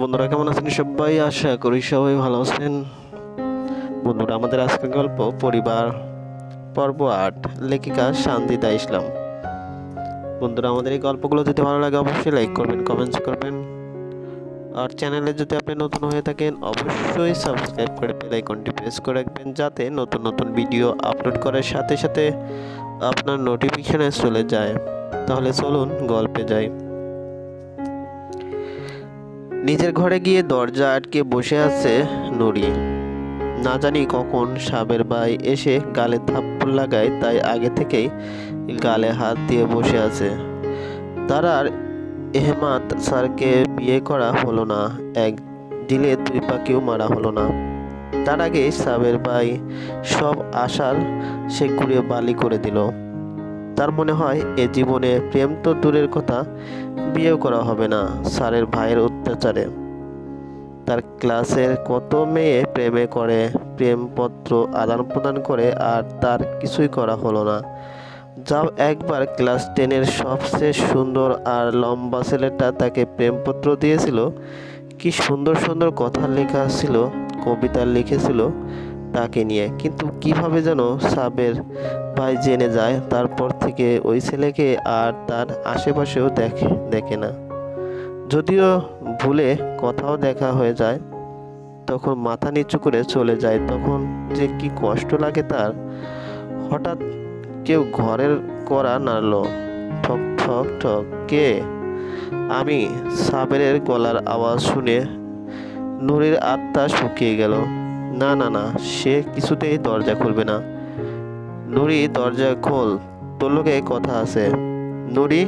বন্ধুরা কেমন আছেন সবাই? আশা করি সবাই ভালো আছেন। বন্ধুরা, আমাদের আজকের গল্প পরিবার পর্ব ৮, লেখিকা সানজিদা ইসলাম। বন্ধুরা, আমাদের এই গল্পগুলো যদি ভালো লাগে অবশ্যই লাইক করবেন, কমেন্টস করবেন। আর চ্যানেলে যদি আপনি নতুন হয়ে থাকেন অবশ্যই সাবস্ক্রাইব করে বেল আইকনটি প্রেস করে রাখবেন, যাতে নতুন নতুন ভিডিও আপলোড করার সাথে সাথে আপনার নোটিফিকেশনে চলে যায়। তাহলে চলুন গল্পে যাই। নিজের ঘরে গিয়ে দরজা আটকে বসে আছে নুরি। না জানি কখন সাবের ভাই এসে গালে থাপ্পড় লাগায়, তাই আগে থেকেই গালে হাত দিয়ে বসে আছে। তার আর এহমাদ স্যারকে বিয়ে করা হলো না, এক দিলে দুই পাখিও মারা হলো না। তার আগে সাবের ভাই সব আশার সে ঘুরিয়ে বালি করে দিল। তার মনে হয় এ জীবনে প্রেম তো দূরের কথা, বিয়েও করা হবে না স্যারের ভাইয়ের অত্যাচারে। তার ক্লাসের কত মেয়ে প্রেমে করে, প্রেমপত্র আদান প্রদান করে, আর তার কিছুই করা হলো না। যাও একবার ক্লাস 10-এর সবচেয়ে সুন্দর আর লম্বা ছেলেটা তাকে প্রেমপত্র দিয়েছিল। কি সুন্দর সুন্দর কথা লেখা ছিল, কবিতা লিখেছিল তাকে নিয়ে। কিন্তু কিভাবে যেন সাবের ভাই জেনে যায়, তারপর থেকে ওই ছেলেকে আর তার আশেপাশেও দেখে না। যদিও ভুলে কোথাও দেখা হয়ে যায়, তখন মাথা নিচু করে চলে যায়। তখন যে কি কষ্ট লাগে তার। হঠাৎ কেউ ঘরের কড়া নাড়ল। ঠক ঠক ঠক। কে? আমি। সাবেরের গলার আওয়াজ শুনে নুরির আত্মা শুকিয়ে গেল। না না না, সে কিছুতেই দরজা খুলবে না। নুরি, দরজা খোল, তোর লোকে কথা আছে। নুরি,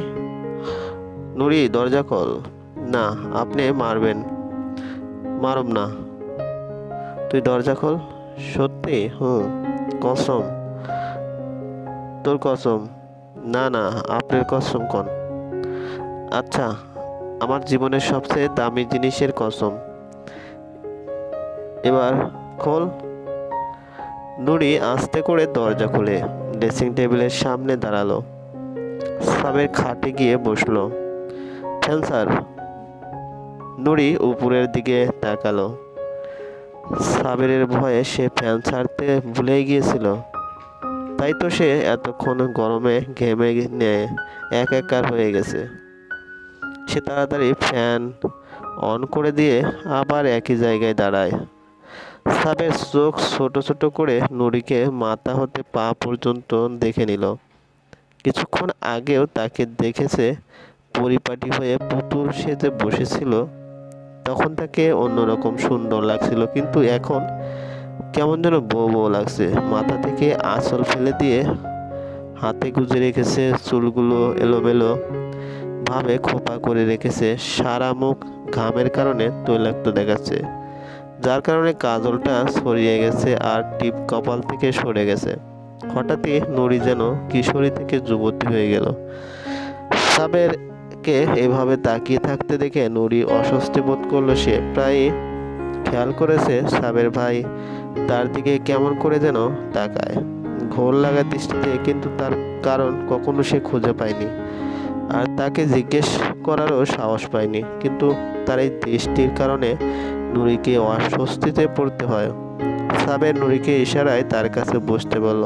নুরি, দরজা খোল। না, আপনি মারবেন। মারব না, তুই দরজা খোল। সত্যি? হুম। কসম? তোর কসম? না না, আপনার কসম কোন? আচ্ছা, আমার জীবনের সবচেয়ে দামি জিনিসের কসম। এবার খোল। নুরি আস্তে করে দরজা খুলে ড্রেসিং টেবিলের সামনে দাঁড়ালো। সাবের খাটে গিয়ে বসলো। Fan sir. নুরি উপরের দিকে তাকালো। সাবেরের ভয়ে সে ফ্যান ছাড়তে ভুলেই গিয়েছিল। তাই তো সে এতক্ষণ গরমে ঘেমে নিয়ে একাকার হয়ে গেছে। সে তাড়াতাড়ি ফ্যান অন করে দিয়ে আবার একই জায়গায় দাঁড়ায়। সাবের চোখ ছোট ছোট করে নুরিকে মাথা হতে পা পর্যন্ত দেখে নিল। কিছুক্ষণ আগেও তাকে দেখেছে পরিপাটি হয়ে পুতুল সেজে বসেছিল, তখন তাকে অন্যরকম সুন্দর লাগছিল, কিন্তু এখন কেমন যেন বউ বউ লাগছে। মাথা থেকে আঁচল ফেলে দিয়ে হাতে গুজে রেখেছে, চুলগুলো এলোমেলো ভাবে খোপা করে রেখেছে। সারা মুখ ঘামের কারণে তৈলাক্ত দেখাচ্ছে, যার কারণে কাজলটা ছড়িয়ে গেছে আর টিপ কপাল থেকে সরে গেছে। হঠাৎই নুরি যেন কিশোরী থেকে যুবতী হয়ে গেল। সাবেরকে এভাবে তাকিয়ে থাকতে দেখে নুরি অস্বস্তি বোধ করলো। সে প্রায় খেয়াল করেছে সাবের ভাই তার দিকে কেমন করে যেন তাকায়, ঘোর লাগা দৃষ্টিতে, কিন্তু তার কারণ কখনো সে খুঁজে পায়নি, আর তাকে জিজ্ঞেস করারও সাহস পায়নি। কিন্তু তার এই দৃষ্টির কারণে নুরিকে অস্বস্তিতে পড়তে হয়। সাবের নুরিকে ইশারায় তার কাছে বসতে বলল।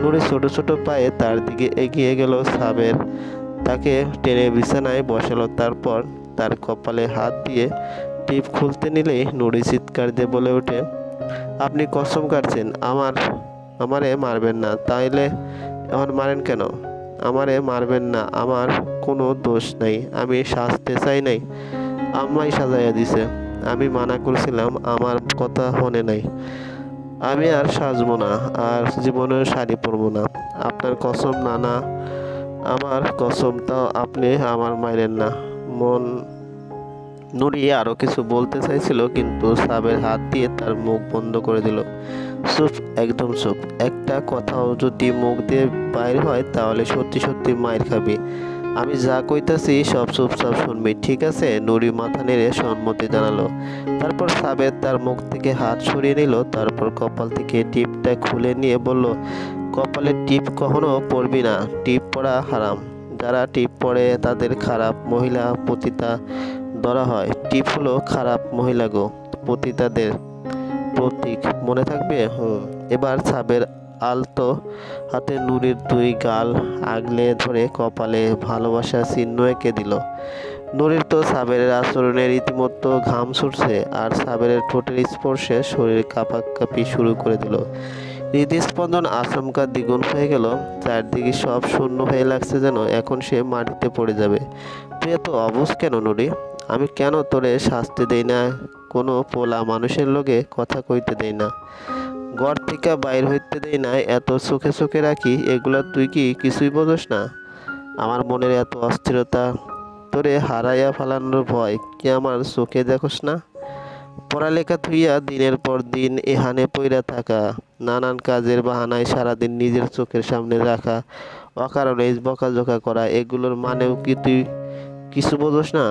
নুরি ছোট ছোট পায়ে তার দিকে এগিয়ে গেল। সাবের তাকে টেনে বিছানায় বসালো, তারপর তার কপালে হাত দিয়ে টিপ খুলতে নিলেই নুরি চিৎকার দিয়ে বলে ওঠে, আপনি কসম কাটছেন? আমারে মারবেন না। তাইলে এখন মারেন কেন? আমারে মারবেন না, আমার কোনো দোষ নাই, আমি সাজতে চাই নাই, আম্মাই সাজাইয়া দিছে। আমি মানা করছিলাম, আমার কথা শোনে নাই। আমি আর সাজবো না, আর জীবনেও শাড়ি পরবো না। আপনার কসম? নানা, আমার কসম। তাও আপনি আমার মাইরেন না। মন নুরি আরো কিছু বলতে চাইছিল, কিন্তু সাবের হাত দিয়ে তার মুখ বন্ধ করে দিল। চুপ, একদম চুপ। একটা কথাও যদি মুখ দিয়ে বাইর হয় তাহলে সত্যি সত্যি মাইর খাবি। আমি যা কইতাছি সব চুপচাপ শুনবি, ঠিক আছে? নুরি মাথা নেড়ে সম্মতি জানালো। তারপর সাবের তার মুখ থেকে হাত সরিয়ে নিল, তারপর কপাল থেকে টিপটা খুলে নিয়ে বলল, কপালে টিপ কখনো পরবি না, টিপ পরা হারাম। যারা টিপ পরে তাদের খারাপ, মহিলা পতিতা, ধরা হয়। টিপ হলো খারাপ মহিলা গো, পতিতাদের প্রতীক, মনে থাকবে? এবার সাবের আলতো হাতে নুরির দুই গাল আগলে ধরে কপালে ভালোবাসার চিহ্ন এঁকে দিল। নুরির তো সাবেরের আচরণে রীতিমতো ঘাম ছুটছে, আর সাবেরের ঠোঁটের স্পর্শে শরীর কাঁপাকাঁপি শুরু করে দিল। হৃদস্পন্দন আচমকা দ্বিগুণ হয়ে গেল। চারদিকে সব শূন্য হয়ে লাগছে, যেন এখন সে মাটিতে পড়ে যাবে। তুই এত অবুঝ কেন নুরি? আমি কেন তোরে শাস্তি দেই না? কোনো পোলা মানুষের লগে কথা কইতে দেই না, ঘর থেকে বাইর হইতে দেই না, এত চোখে চোখে রাখি, এগুলা তুই কি কিছুই বোঝস না? আমার মনের এত অস্থিরতা, তোরে হারাইয়া ফালানোর ভয় কি আমার চোখে দেখোস না? পড়ালেখা থুইয়া দিনের পর দিন এহানে পইরা থাকা, নানান কাজের বাহানায় সারাদিন নিজের চোখের সামনে রাখা, অকারণে বকাঝকা করা, এগুলোর মানেও কি তুই কিছু বোঝস না?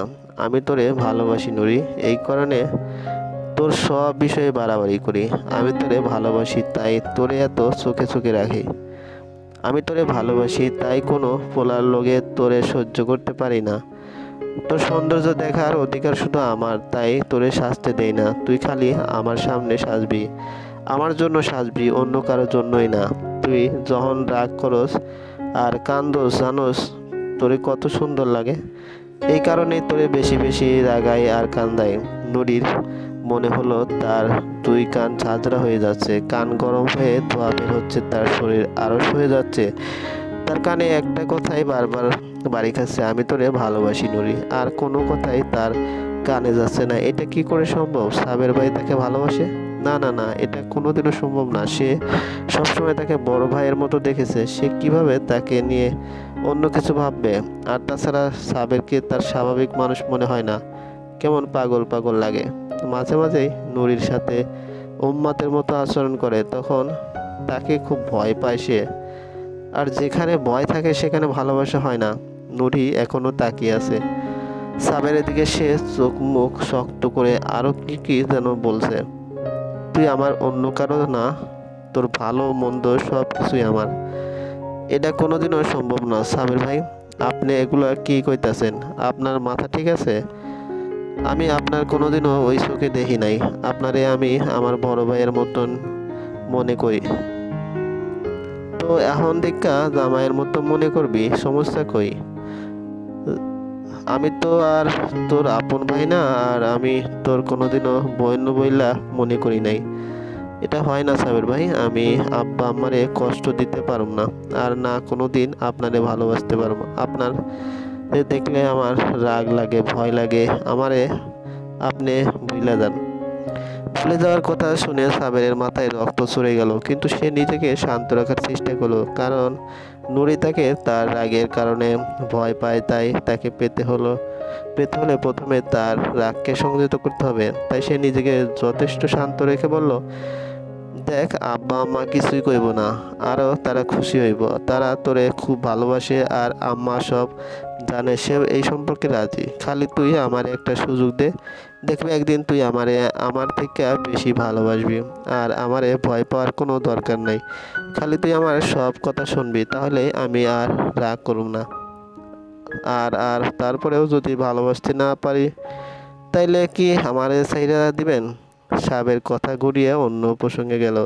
আমি তোরে ভালোবাসি নুরি, এই কারণে তোর সব বিষয়ে বাড়াবাড়ি করি। আমি তোরে ভালোবাসি তাই তোরে এত চোখে চোখে রাখি। আমি তোরে ভালোবাসি তাই কোনো পোলার লগে তোরে সহ্য করতে পারি না। তোর সৌন্দর্য দেখার অধিকার শুধু আমার, তাই তোরে সাজতে দেই না। তুই খালি আমার সামনে সাজবি, আমার জন্য সাজবি, অন্য কারোর জন্যই না। তুই যখন রাগ করস আর কান্দোস, জানোস তোরে কত সুন্দর লাগে। এই কারণেই তোরে বেশি বেশি রাগাই আর কান্দাই। নুরির মনে হলো তার দুই কান ঝাঁঝরা হয়ে যাচ্ছে, কান গরম হয়ে ধোঁয়া বের হচ্ছে, তার শরীর আড়ষ্ট হয়ে যাচ্ছে। তার কানে একটা কথাই বারবার বাড়ি খাচ্ছে, আমি তোরে ভালোবাসি নুরি। আর কোনো কথাই তার কানে যাচ্ছে না। এটা কি করে সম্ভব? সাবের ভাই তাকে ভালোবাসে? না না না, এটা কোনোদিনও সম্ভব না। সে সবসময় তাকে বড় ভাইয়ের মতো দেখেছে, সে কিভাবে তাকে নিয়ে অন্য কিছু ভাববে? আর তাছাড়া সাবেরকে তার স্বাভাবিক মানুষ মনে হয় না, কেমন পাগল পাগল লাগে। মাঝে মাঝেই নুরির সাথে উম্মাতের মতো আচরণ করে, তখন তাকে খুব ভয় পায় সে। আর যেখানে ভয় থাকে সেখানে ভালোবাসা হয় না। নুরি এখনো তাকিয়ে আছে সাবেরের দিকে। সে চোখ মুখ শক্ত করে আরো কি কি যেন বলছে। তুই আমার, অন্য কারো না। তোর ভালো মন্দ সব কিছুই আমার। এটা কোনোদিনও সম্ভব না সাবের ভাই। আপনি এগুলো কি কইতাছেন? আপনার মাথা ঠিক আছে? আমি আপনার কোনোদিনও ওই চোখে দেখি নাই। আপনারে আমি আমার বড় ভাইয়ের মতন মনে করি। তো এখন দেখা জামাইয়ের মতো মনে করবি, সমস্যা কই? আমি তো আর তোর আপন ভাই না, আর আমি তোর কোনোদিনও বইন বইলা মনে করি নাই। এটা হয় না সাবের ভাই। আমি আব্বা আমারে কষ্ট দিতে পারব না, আর না কোনোদিন আপনারে ভালোবাসতে পারবো। আপনার দেখলে আমার রাগ লাগে, ভয় লাগে। আমারে আপনি ভুলে যান। ভুলে যাওয়ার কথা শুনে সাবেরের মাথায় রক্ত চড়ে গেল, কিন্তু সে নিজেকে শান্ত রাখার চেষ্টা করলো। কারণ নুরি তাকে তার রাগের কারণে ভয় পায়, তাই তাকে পেতে হলে প্রথমে তার রাগকে সংযত করতে হবে। তাই সে নিজেকে যথেষ্ট শান্ত রেখে বলল, দেখ আব্বা আম্মা কিছুই কইব না, আরও তারা খুশি হইব। তারা তোরে খুব ভালোবাসে, আর আম্মা সব জানে, সে এই সম্পর্কে রাজি। খালি তুই আমারে একটা সুযোগ দে, দেখবি একদিন তুই আমারে আমার থেকে বেশি ভালোবাসবি। আর আমারে ভয় পাওয়ার কোনো দরকার নাই। খালি তুই আমার সব কথা শুনবি, তাহলে আমি আর রাগ করব না। আর আর তারপরেও যদি ভালোবাসতে না পারি, তাইলে কি আমারে ছাইড়া দিবেন? সাবের কথা ঘুরিয়ে অন্য প্রসঙ্গে গেল।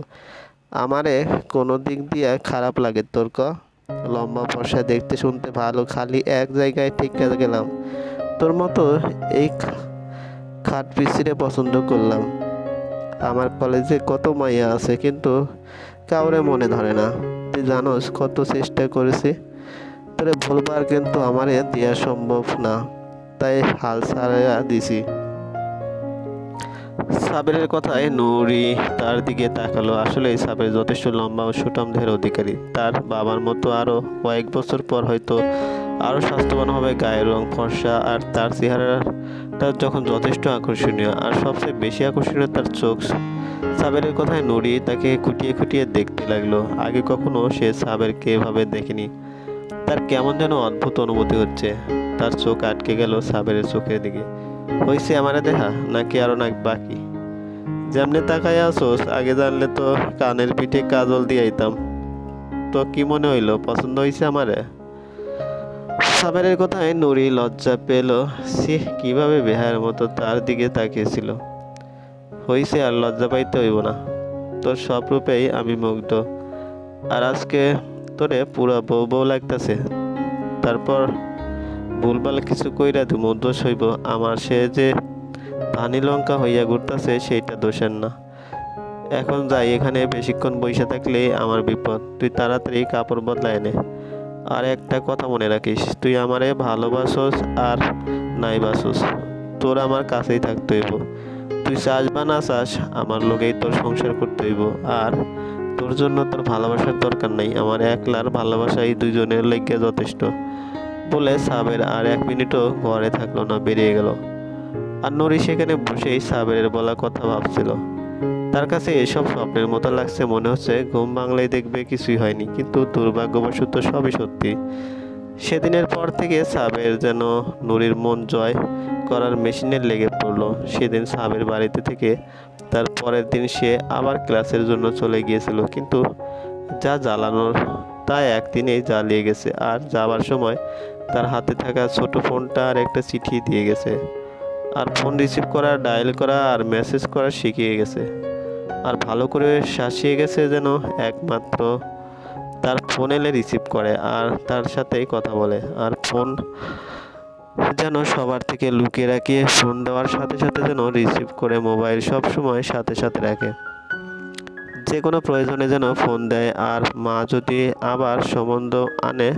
আমারে কোনো দিক দিয়ে খারাপ লাগে তোর ক? লম্বা ফর্সা, দেখতে শুনতে ভালো, খালি এক জায়গায় ঠিক গেলাম। তোর মতো এই খাট পিছিয়ে পছন্দ করলাম। আমার কলেজে কত মাইয়া আছে, কিন্তু কাউরে মনে ধরে না। তুই জানোস কত চেষ্টা করেছি তোরে বলবার, কিন্তু আমারে দেওয়া সম্ভব না, তাই হাল ছাড়া দিছি। সাবেরের কথায় নুরি তার দিকে তাকালো। আসলে সাবের যথেষ্ট লম্বা ও সুঠাম দেহের অধিকারী। তার বাবার মতো আরো কয়েক বছর পর হয়তো আরো স্বাস্থ্যবান হবে, গায়ের রং ফর্সা, আর তার চেহারাটা যখন যথেষ্ট আকর্ষণীয়। আর সবচেয়ে বেশি আকর্ষণীয় তার চোখ। সাবেরের কথায় নুরি তাকে খুঁটিয়ে খুঁটিয়ে দেখতে লাগলো। আগে কখনো সে সাবেরকে এভাবে দেখেনি। তার কেমন যেন অদ্ভুত অনুভূতি হচ্ছে। তার চোখ আটকে গেল সাবেরের চোখের দিকে। হইছে আমারে দেখা, নাকি আরো না বাকি? যেমনি তাকাই আসোস, আগে জানলে তো কানের পিঠে কাজল দিয়ে আইতাম। তো কি মনে হইলো, পছন্দ হইছে আমারে? সাবেরের কথায় নুরি লজ্জা পেল। সে কিভাবে বেহায়ের মতো তার দিকে তাকিয়েছিল। হইছে, আর লজ্জা পাইতে হইব না। তোর সব রূপেই আমি মুগ্ধ। আর আজকে তোরে পুরা বউ বউ লাগতেছে। তারপর ভুলভাল কিছু কইরা দিমু, দোষ হইব আমার। সে যে ধানি লঙ্কা হইয়া ঘুরতাছে সেইটা দোষের না। এখন যাই, এখানে বেশিক্ষণ বইসা থাকলে আমার বিপদ। তুই তাড়াতাড়ি কাপড় বদলায় নে। আর একটা কথা মনে রাখিস, তুই আমারে ভালোবাসোস আর নাই বাসোস, তোর আমার কাছেই থাকতে হইব। তুই চাস বা না চাস, আমার লোকেই তোর সংসার করতে হইব। আর তোর জন্য তোর ভালোবাসার দরকার নাই, আমার একলার ভালোবাসাই দুজনের লেগে যথেষ্ট। বলে সাবের আর 1 মিনিটও ঘরে থাকলো না, বেরিয়ে গেল। আর নুরি সেখানে বসেই সাবেরের বলা কথা ভাবছিল। তার কাছে এসব স্বপ্নের মতো লাগছে, মনে হচ্ছে ঘুম বাংলায় দেখবে কিছুই হয়নি, কিন্তু দুর্ভাগ্যবশত সবই সত্যি। সেদিনের পর থেকে সাবের যেন নুরির মন জয় করার মেশিনে লেগে পড়লো। সেদিন সাবের বাড়িতে থেকে তার পরের দিন সে আবার ক্লাসের জন্য চলে গিয়েছিল, কিন্তু যা জ্বালানোর তা একদিনেই জ্বালিয়ে গেছে। আর যাবার সময় তার হাতে থাকা ছোট ফোনটা আর একটা চিঠি দিয়ে গেছে। আর ফোন রিসিভ করা, ডায়াল করা আর মেসেজ করা শিখিয়ে গেছে। আর ভালো করে শাসিয়ে গেছে যেন একমাত্র তার ফোন এলে রিসিভ করে আর তার সাথেই কথা বলে। আর ফোন যেন সবার থেকে লুকিয়ে রাখিয়ে ফোন দেওয়ার সাথে সাথে যেন রিসিভ করে মোবাইল সব সময় সাথে সাথে রাখে, যে কোনো প্রয়োজনে যেন ফোন দেয়। আর মা যদি আবার সম্বন্ধ আনে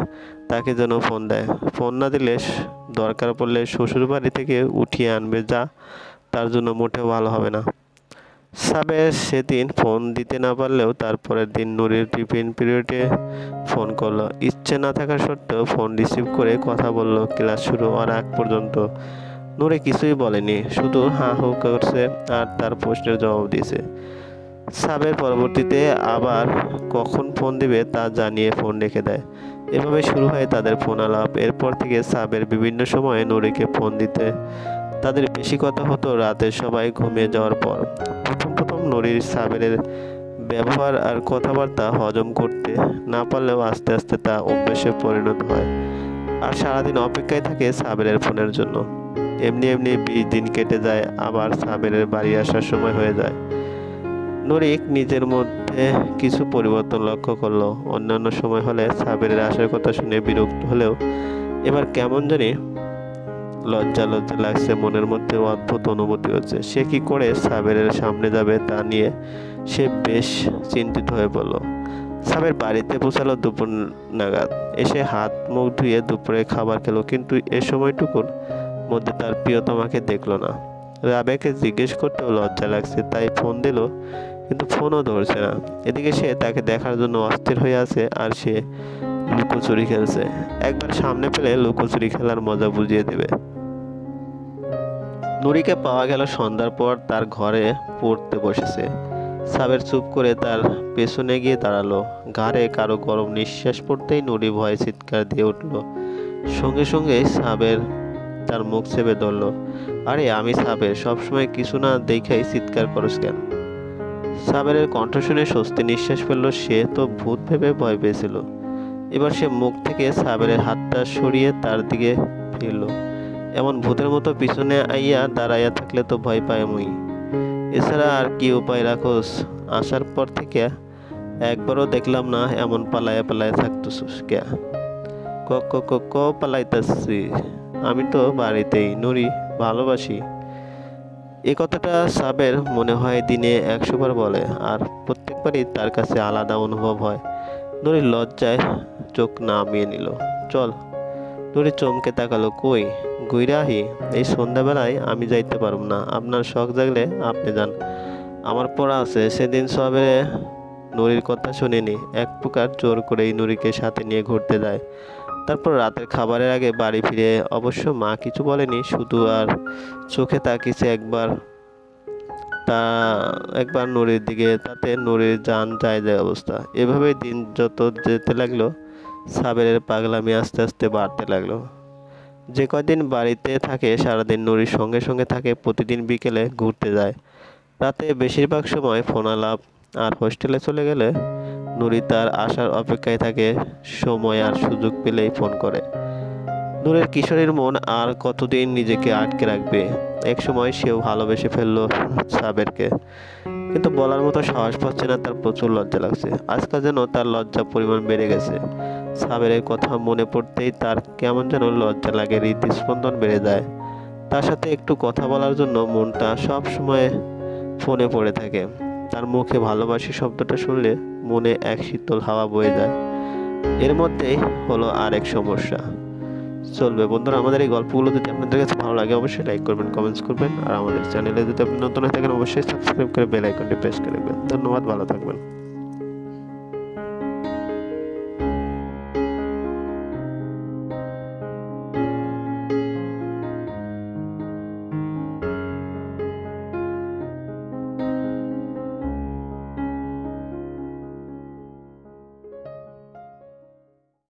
তাকে যেন ফোন দেয়। ফোন না দিলে দরকার পড়লে শ্বশুর বাড়ি থেকে উঠিয়ে আনবে, যা তার জন্য মোটেও ভালো হবে না। সাবের সেদিন ফোন দিতে না পারলেও তারপরের দিন নুরির টিফিন পিরিয়ডে ফোন করলো। ইচ্ছে না থাকা সত্ত্বেও ফোন রিসিভ করে কথা বলল। ক্লাস শুরু হওয়ার আগ পর্যন্ত নুরি কিছুই বলেনি, শুধু হা হু করছে আর তার প্রশ্নের জবাব দিয়েছে। সাবের পরবর্তীতে আবার কখন ফোন দিবে তা জানিয়ে ফোন রেখে দেয়। এভাবে শুরু হয় তাদের ফোন আলাপ। এরপর থেকে সাবের বিভিন্ন সময়ে নুরিকে ফোন দিতে তাদের বেশি কথা হতো রাতে সবাই ঘুমিয়ে যাওয়ার পর। প্রথম প্রথম নুরির সাবেরের ব্যবহার আর কথাবার্তা হজম করতে না পারলেও আস্তে আস্তে তা অভ্যাসে পরিণত হয়। আর সারাদিন অপেক্ষায় থাকে সাবেরের ফোনের জন্য। এমনি এমনি 20 দিন কেটে যায়, আবার সাবেরের বাড়ি আসার সময় হয়ে যায়। নুরিক নিজের মধ্যে কিছু পরিবর্তন লক্ষ্য করলো। অন্যান্য সময় হলে সাবেরের আসার কথা শুনে বিরক্ত হলেও এবার কেমন জানি লজ্জা লজ্জা লাগছে, মনের মধ্যে অদ্ভুত অনুভূতি হচ্ছে। সে কি করে সাবেরের সামনে যাবে তা নিয়ে সে বেশ চিন্তিত হয়ে পড়ল। সাবের বাড়িতে পৌঁছালো দুপুর নাগাদ। এসে হাত মুখ ধুয়ে দুপুরে খাবার খেলো, কিন্তু এ সময়টুকুর মধ্যে তার প্রিয়তমাকে দেখলো না। রাবেয়াকে জিজ্ঞেস করতেও লজ্জা লাগছে, তাই ফোন দিল, কিন্তু ফোনও ধরছে না। এদিকে সে তাকে দেখার জন্য অস্থির হয়ে আছে আর সে লুকোচুরি খেলছে। একবার সামনে পেলে লুকোচুরি খেলার মজা বুঝিয়ে দেবে। নুরিকে পাওয়া গেল সন্ধ্যার পর তার ঘরে পড়তে বসেছে। সাবের চুপ করে তার পেছনে গিয়ে দাঁড়ালো। ঘাড়ে কারো গরম নিঃশ্বাস পড়তেই নুরি ভয়ে চিৎকার দিয়ে উঠল। সঙ্গে সঙ্গে সাবের তার মুখ চেপে ধরল। আরে আমি সাবের, সবসময় কিছু না দেখাই চিৎকার করস কেন? সাবেরের কণ্ঠ শুনে স্বস্তি নিঃশ্বাস ফেলল। সে তো ভূত ভেবে ভয় পেয়েছিল। এবার সে মুখ থেকে সাবেরের হাতটা সরিয়ে তার দিকে ফিরল। এমন ভূতের মতো পিছনে আইয়া দাঁড়াইয়া থাকলে তো ভয় পায় মুই। এছাড়া আর কি উপায় রাখোস? আসার পর থেকে একবারও দেখলাম না এমন পালায়া পালায়া থাকতেছিস কে? ক ক ক ক পালাইতাছি? আমি তো বাড়িতেই নুরি, ভালোবাসি। এ কথাটা সাবের মনে হয় দিনে 100 বার বলে, আর প্রত্যেকবারই তার কাছে আলাদা অনুভব হয়। নুরি লজ্জায় চোখ নামিয়ে নিল। চল। নুরি চমকে তাকালো। কই? গুইরাহি, এই সন্ধ্যাবেলায় আমি যাইতে পারব না। আপনার শখ জাগলে আপনি যান, আমার পড়া আছে। সেদিন সবে নুরির কথা শুনিনি, এক প্রকার জোর করেই নুরিকে সাথে নিয়ে ঘুরতে যায়। তারপর রাতের খাবারের আগে বাড়ি ফিরে অবশ্য মা কিছু বলেনি, শুধু আর চোখে তাকিয়েছে একবার নুরির দিকে। তাতে নুরির জান যায় যায় অবস্থা। এভাবেই দিন যত যেতে লাগলো, সাবেরের পাগলামি আস্তে আস্তে বাড়তে লাগলো। যে কয়দিন বাড়িতে থাকে সারাদিন নুরির সঙ্গে সঙ্গে থাকে, প্রতিদিন বিকেলে ঘুরতে যায়। রাতে বেশিরভাগ সময় ফোন আলাপ। আর হোস্টেলে চলে গেলে নুরি তার আসার অপেক্ষায় থাকে, সময় আর সুযোগ পেলেই ফোন করে। নূরের কিশোরীর মন আর কতদিন নিজেকে আটকে রাখবে। একসময় সেও ভালোবেসে ফেললো সাবেরকে, কিন্তু বলার মতো সাহস পাচ্ছে না। তার প্রচুর লজ্জা লাগছে। আজকাল যেন তার লজ্জা পরিমাণ বেড়ে গেছে। সাবেরের কথা মনে পড়তেই তার কেমন যেন লজ্জা লাগে, হৃদস্পন্দন বেড়ে যায়। তার সাথে একটু কথা বলার জন্য মনটা সব সময় ফোনে পড়ে থাকে। তার মুখে ভালোবাসি শব্দটা শুনলে মনে এক শীতল হাওয়া বয়ে যায়। এর মধ্যেই হলো আরেক সমস্যা। চলবে বন্ধুরা, আমাদের এই গল্পগুলো যদি আপনাদের কাছে ভালো লাগে অবশ্যই লাইক করবেন, কমেন্টস করবেন, আর আমাদের চ্যানেলে যদি আপনি নতুন হয়ে থাকেন অবশ্যই সাবস্ক্রাইব করে বেল আইকনটি প্রেস করে দেবেন। ধন্যবাদ, ভালো থাকবেন।